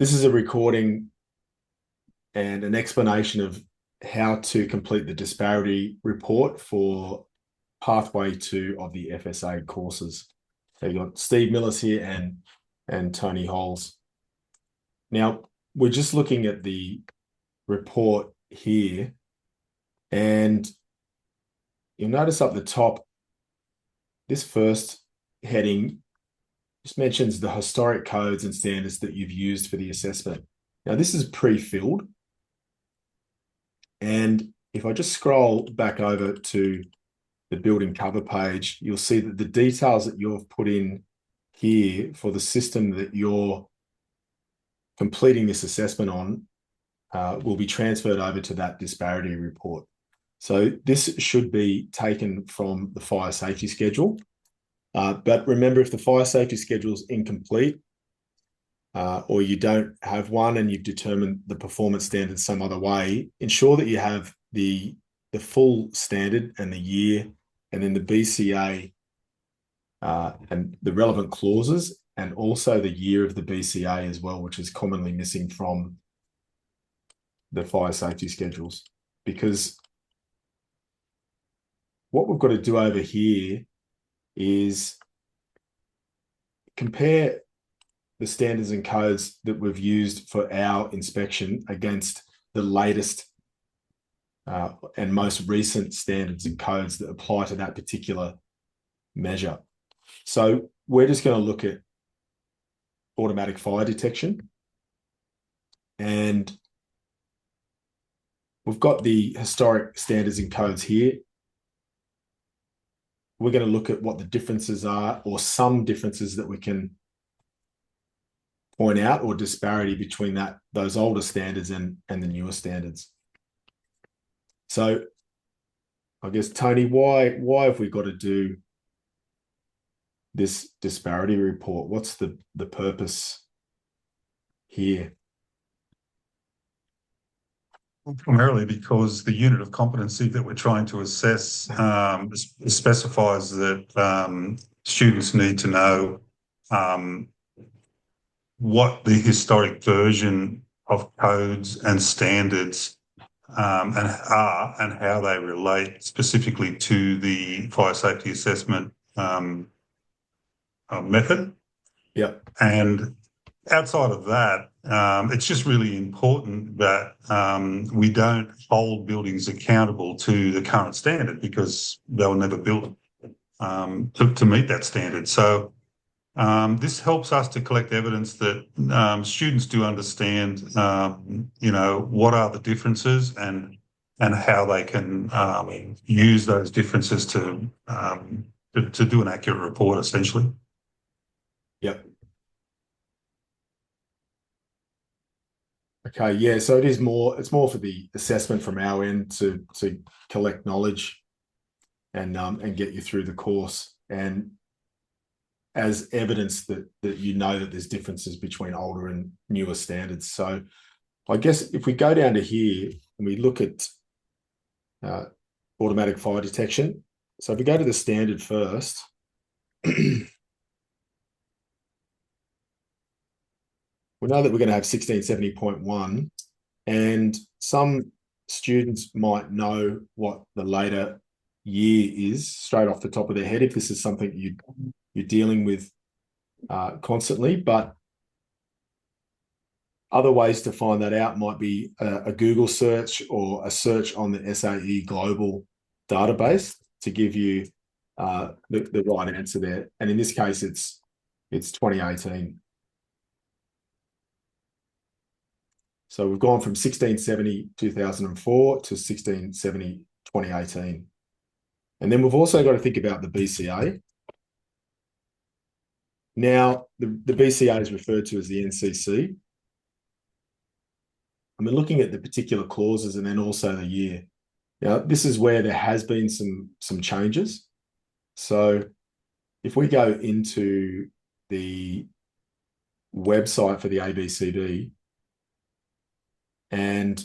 This is a recording and an explanation of how to complete the disparity report for Pathway 2 of the FSA courses. So you've got Steve Millis here and Tony Holes. Now, we're just looking at the report here, and you'll notice up the top, this first heading just mentions the historic codes and standards that you've used for the assessment. Now, this is pre-filled. And if I just scroll back over to the building cover page, you'll see that the details that you've put in here for the system that you're completing this assessment on will be transferred over to that disparity report. So this should be taken from the fire safety schedule. But remember, if the fire safety schedule is incomplete or you don't have one and you've determined the performance standard some other way, ensure that you have the full standard and the year, and then the BCA and the relevant clauses, and also the year of the BCA as well, which is commonly missing from the fire safety schedules. Because what we've got to do over here is compare the standards and codes that we've used for our inspection against the latest and most recent standards and codes that apply to that particular measure. So we're just going to look at automatic fire detection, and we've got the historic standards and codes here. We're going to look at what the differences are, or some differences that we can point out, or disparity between those older standards and the newer standards. So I guess, Tony, why have we got to do this disparity report? What's the purpose here? Primarily because the unit of competency that we're trying to assess specifies that students need to know what the historic version of codes and standards and how they relate specifically to the fire safety assessment method. Yep. And outside of that, it's just really important that we don't hold buildings accountable to the current standard, because they were never built to meet that standard. So this helps us to collect evidence that students do understand, what are the differences and how they can use those differences to do an accurate report, essentially. Yep. Okay, yeah, so it's more for the assessment from our end to collect knowledge and get you through the course, and as evidence that you know that there's differences between older and newer standards. So I guess if we go down to here and we look at automatic fire detection, so if we go to the standard first, we know that we're going to have 1670.1, and some students might know what the later year is straight off the top of their head if this is something you're dealing with constantly. But other ways to find that out might be a Google search or a search on the SAE Global database to give you the right answer there. And in this case, it's 2018. So we've gone from 1670 2004 to 1670 2018. And then we've also got to think about the BCA. Now, the BCA is referred to as the NCC. I mean, looking at the particular clauses and then also the year. Now, this is where there has been some changes. So if we go into the website for the ABCD, and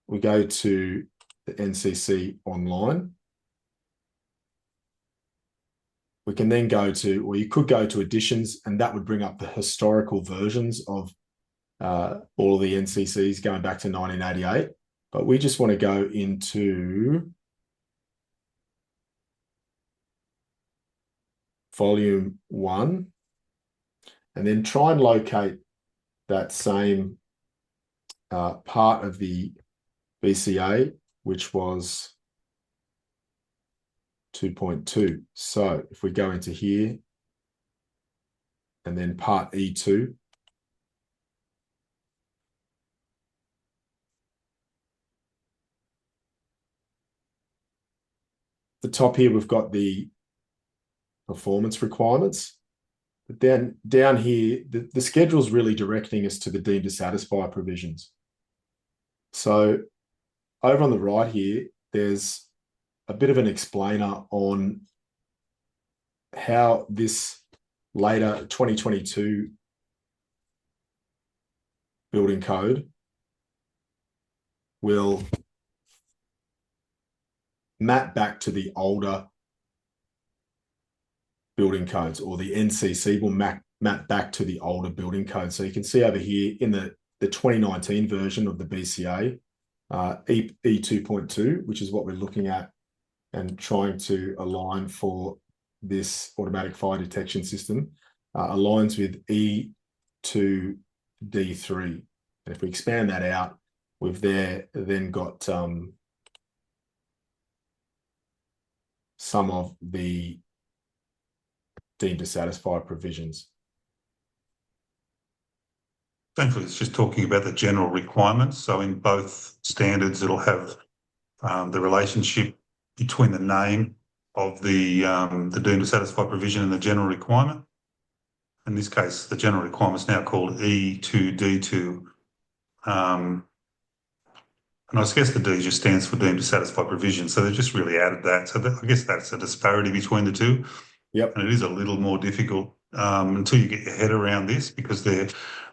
we go to the NCC online, we can then go to, or you could go to additions, and that would bring up the historical versions of all of the NCCs going back to 1988, but we just want to go into volume 1 and then try and locate that same part of the BCA, which was 2.2. So if we go into here and then part E2, the top here, we've got the performance requirements. But then down here, the schedule is really directing us to the deemed to satisfy provisions. So over on the right here, there's a bit of an explainer on how this later 2022 building code will map back to the older building codes, or the NCC will map back to the older building code. So you can see over here in the 2019 version of the BCA, E2.2, which is what we're looking at and trying to align for this automatic fire detection system, aligns with E2D3. And if we expand that out, we've then got some of the deemed to satisfy provisions. Thankfully, it's just talking about the general requirements. So in both standards, it'll have the relationship between the name of the deemed to satisfy provision and the general requirement. In this case, the general requirement is now called E2D2. And I guess the D just stands for deemed to satisfy provision. So they just really added that. So I guess that's a disparity between the two. Yep. And it is a little more difficult until you get your head around this, because they're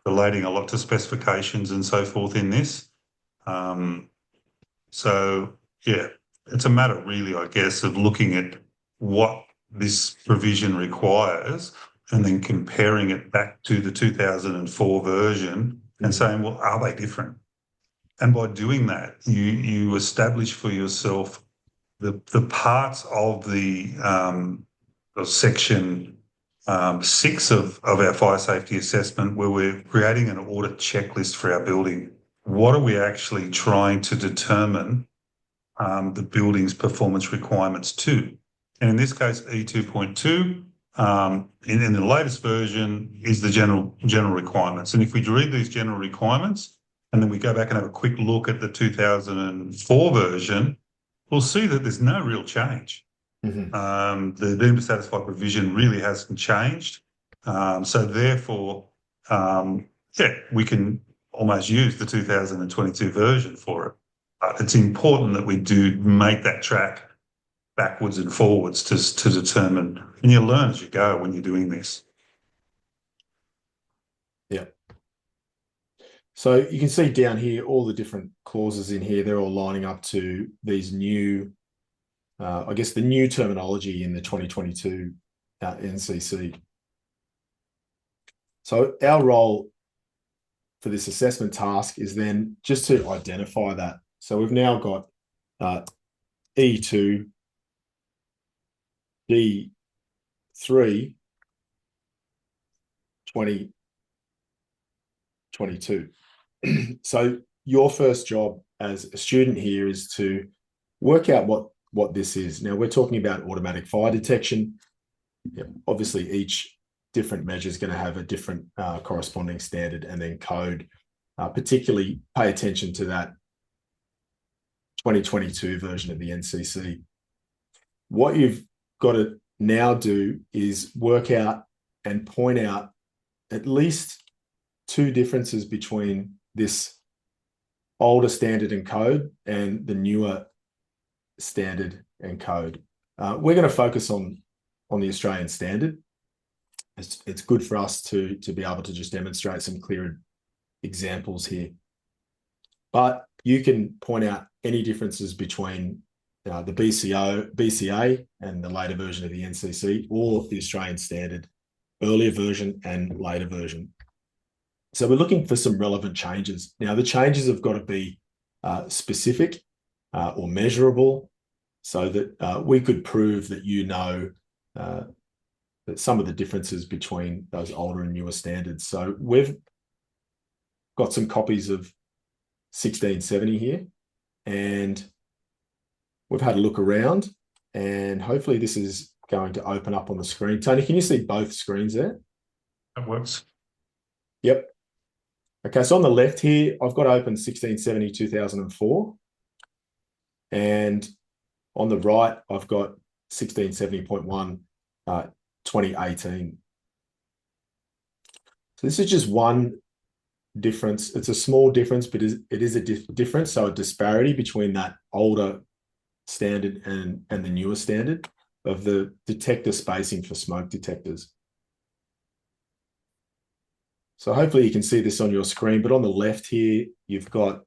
relating a lot to specifications and so forth in this. So, yeah, it's a matter really, I guess, of looking at what this provision requires and then comparing it back to the 2004 version and saying, well, are they different? And by doing that, you establish for yourself the parts of the of section 6 of our fire safety assessment, where we're creating an audit checklist for our building. What are we actually trying to determine the building's performance requirements to? And in this case, E2.2, in the latest version, is the general requirements. And if we read these general requirements, and then we go back and have a quick look at the 2004 version, we'll see that there's no real change. Mm-hmm. The deemed to satisfy provision really hasn't changed. So therefore, we can almost use the 2022 version for it. But it's important that we do make that track backwards and forwards to determine, and you learn as you go when you're doing this. Yeah. So you can see down here, all the different clauses in here, they're all lining up to these new, I guess the new terminology in the 2022 NCC. So our role for this assessment task is then just to identify that. So we've now got E2, D3, 2022. So your first job as a student here is to work out what this is. Now we're talking about automatic fire detection. Yeah, obviously each different measure is going to have a different corresponding standard and then code. Particularly pay attention to that 2022 version of the NCC. What you've got to now do is work out and point out at least two differences between this older standard and code and the newer standard and code. We're going to focus on the Australian standard. It's good for us to be able to just demonstrate some clear examples here. But you can point out any differences between the BCA and the later version of the NCC, or the Australian standard, earlier version and later version. So we're looking for some relevant changes. Now, the changes have got to be specific or measurable so that we could prove that that some of the differences between those older and newer standards. So we've got some copies of 1670 here, and we've had a look around, and hopefully this is going to open up on the screen. Tony, can you see both screens there? That works. Yep. Okay, so on the left here, I've got open 1670 2004, and on the right, I've got 1670.1 2018. So this is just one difference. It's a small difference, but it is a difference. So a disparity between that older standard and the newer standard of the detector spacing for smoke detectors. So hopefully you can see this on your screen, but on the left here, you've got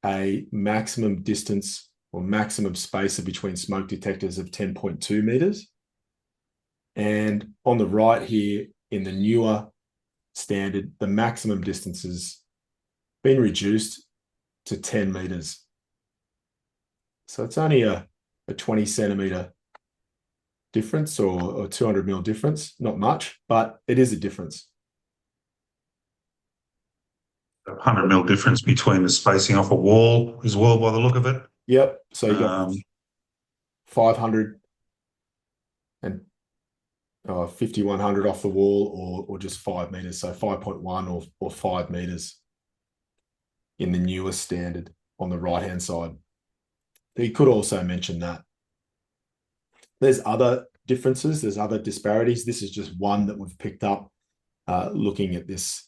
a maximum distance or maximum spacer between smoke detectors of 10.2 meters. And on the right here, in the newer standard, the maximum distance has been reduced to 10 meters. So it's only a 20 centimeter difference or 200 mil difference, not much, but it is a difference. 100 mil difference between the spacing off a wall as well, by the look of it. Yep. So you got 500 and 5100 off the wall, or just 5 meters. So 5.1 or 5 meters in the newer standard on the right hand side. You could also mention that there's other differences, there's other disparities. This is just one that we've picked up looking at this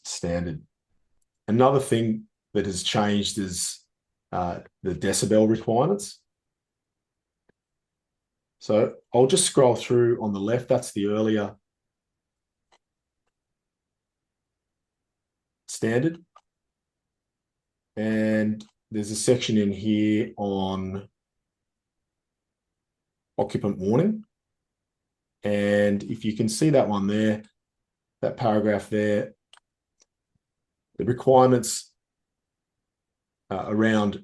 standard. Another thing that has changed is the decibel requirements. So I'll just scroll through on the left. That's the earlier standard. And there's a section in here on occupant warning. And if you can see that one there, that paragraph there, the requirements around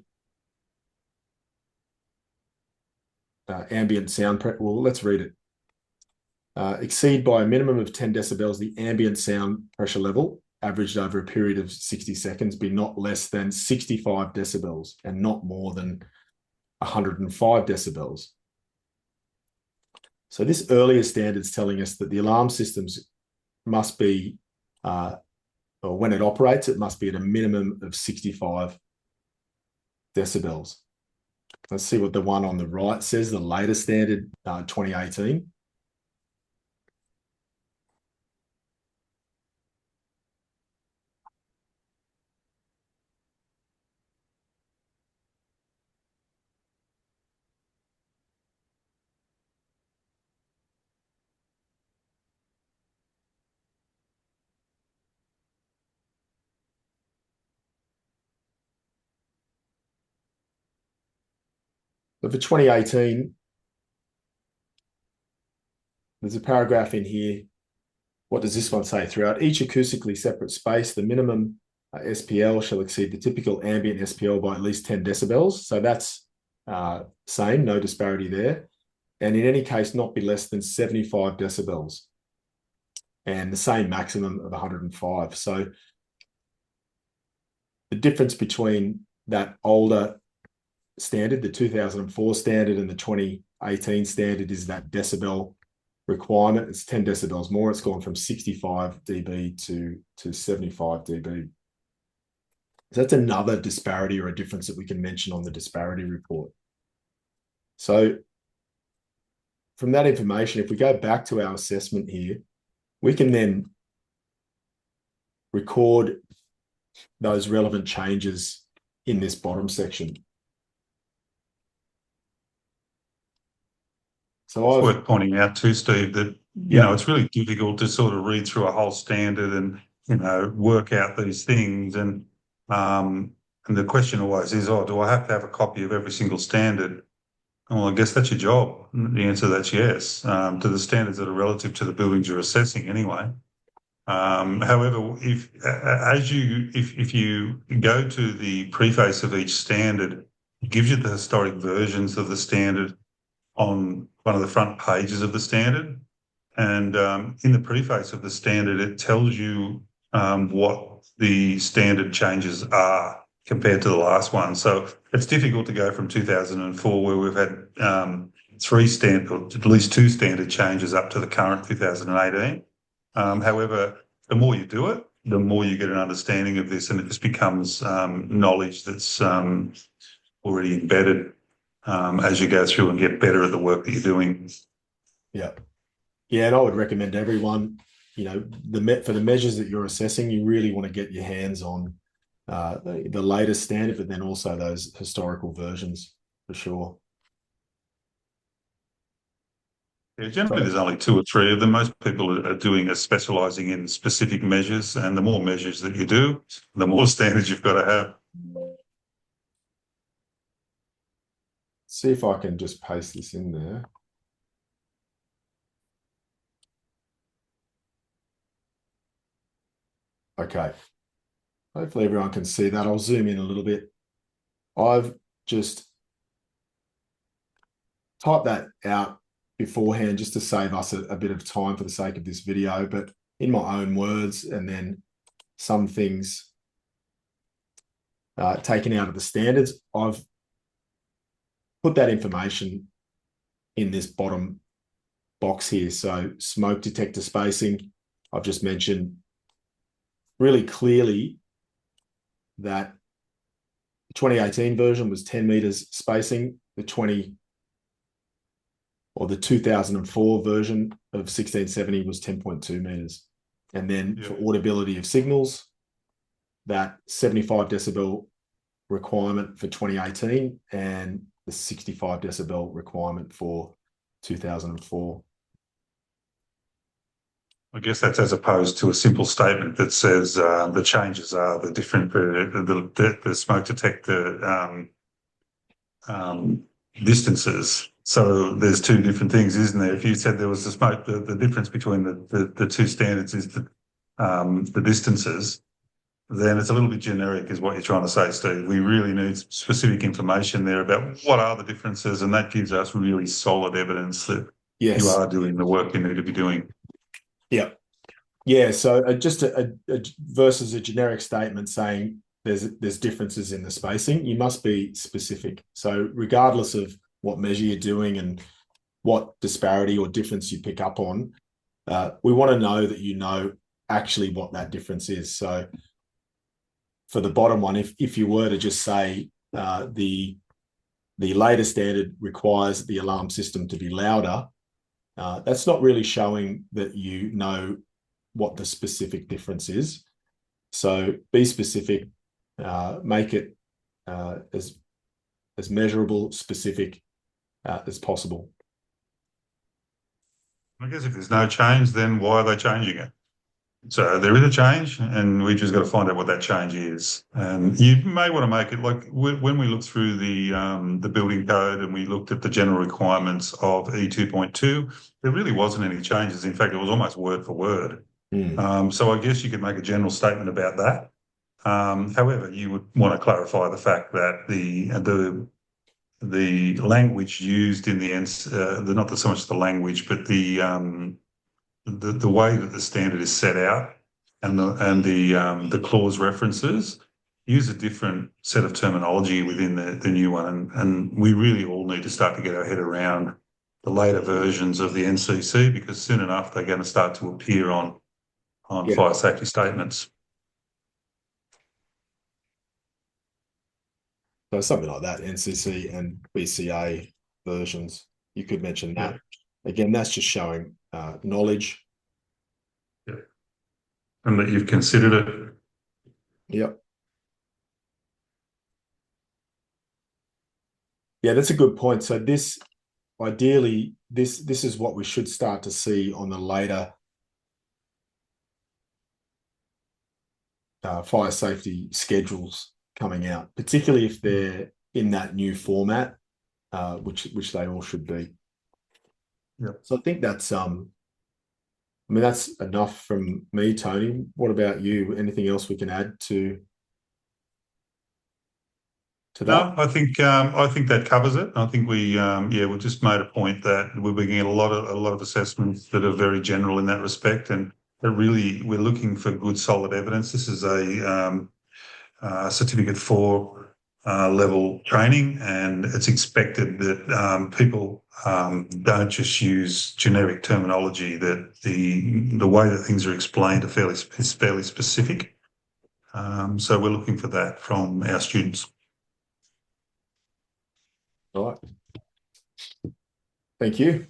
ambient sound pressure. Well, let's read it. Exceed by a minimum of 10 decibels the ambient sound pressure level averaged over a period of 60 seconds be not less than 65 decibels and not more than 105 decibels. So this earlier standard is telling us that the alarm systems must be, or when it operates, it must be at a minimum of 65 decibels. Let's see what the one on the right says, the latest standard, 2018. But for 2018, there's a paragraph in here. What does this one say? Throughout each acoustically separate space, the minimum SPL shall exceed the typical ambient SPL by at least 10 decibels. So that's same, no disparity there. And in any case, not be less than 75 decibels. And the same maximum of 105. So the difference between that older standard, the 2004 standard, and the 2018 standard is that decibel requirement. It's 10 decibels more. It's gone from 65 dB to 75 dB. So that's another disparity or a difference that we can mention on the disparity report. So from that information, if we go back to our assessment here, we can then record those relevant changes in this bottom section. So it's worth pointing out too, Steve, that you know it's really difficult to sort of read through a whole standard and work out these things. And the question always is, oh, do I have to have a copy of every single standard? Well, I guess that's your job. The answer to that's yes, to the standards that are relative to the buildings you're assessing anyway. However, if you go to the preface of each standard, it gives you the historic versions of the standard on one of the front pages of the standard. And in the preface of the standard, it tells you what the standard changes are compared to the last one. So it's difficult to go from 2004, where we've had three standard, or at least two standard changes up to the current 2018. However, the more you do it, the more you get an understanding of this, and it just becomes knowledge that's already embedded as you go through and get better at the work that you're doing. Yeah. Yeah, and I would recommend everyone, for the measures that you're assessing, you really want to get your hands on the latest standard, but then also those historical versions for sure. Yeah, generally, there's only two or three of them. Most people are specialising in specific measures, and the more measures that you do, the more standards you've got to have. See if I can just paste this in there. Okay. Hopefully everyone can see that. I'll zoom in a little bit. I've just typed that out beforehand just to save us a bit of time for the sake of this video, but in my own words, and then some things taken out of the standards. I've put that information in this bottom box here. So smoke detector spacing, I've just mentioned really clearly that the 2018 version was 10 meters spacing. The 2004 version of 1670 was 10.2 meters. And then for audibility of signals, that 75 decibel requirement for 2018 and the 65 decibel requirement for 2004. I guess that's as opposed to a simple statement that says the changes are the different the smoke detector distances. So there's two different things, isn't there? If you said there was the difference between the two standards is the distances, then it's a little bit generic, is what you're trying to say, Steve. We really need specific information there about what are the differences, and that gives us really solid evidence that you are doing the work you need to be doing. Yeah. Yeah. So just versus a generic statement saying there's differences in the spacing, you must be specific. So regardless of what measure you're doing and what disparity or difference you pick up on, we want to know that you know actually what that difference is. So for the bottom one, if you were to just say the latest standard requires the alarm system to be louder, that's not really showing that you know what the specific difference is. So be specific, make it as measurable, specific as possible. I guess if there's no change, then why are they changing it? So there is a change, and we just got to find out what that change is. And you may want to make it like when we looked through the building code and we looked at the general requirements of E2.2, there really wasn't any changes. In fact, it was almost word for word. So I guess you could make a general statement about that. However, you would want to clarify the fact that the language used in the not so much the language, but the way that the standard is set out and the clause references use a different set of terminology within the new one, and we really all need to start to get our head around the later versions of the NCC, because soon enough they're going to start to appear on fire safety statements. So something like that, NCC and BCA versions, you could mention that. Again, that's just showing knowledge. Yeah. And that you've considered it. Yep. Yeah, that's a good point. So this, ideally, this is what we should start to see on the later fire safety schedules coming out, particularly if they're in that new format, which they all should be. Yeah. So I think that's I mean, that's enough from me, Tony. What about you? Anything else we can add to that? No, I think that covers it. I think we just made a point that we're getting a lot of assessments that are very general in that respect, and that really we're looking for good solid evidence. This is a certificate 4 level training, and it's expected that people don't just use generic terminology. That the way that things are explained is fairly specific. So we're looking for that from our students. All right. Thank you.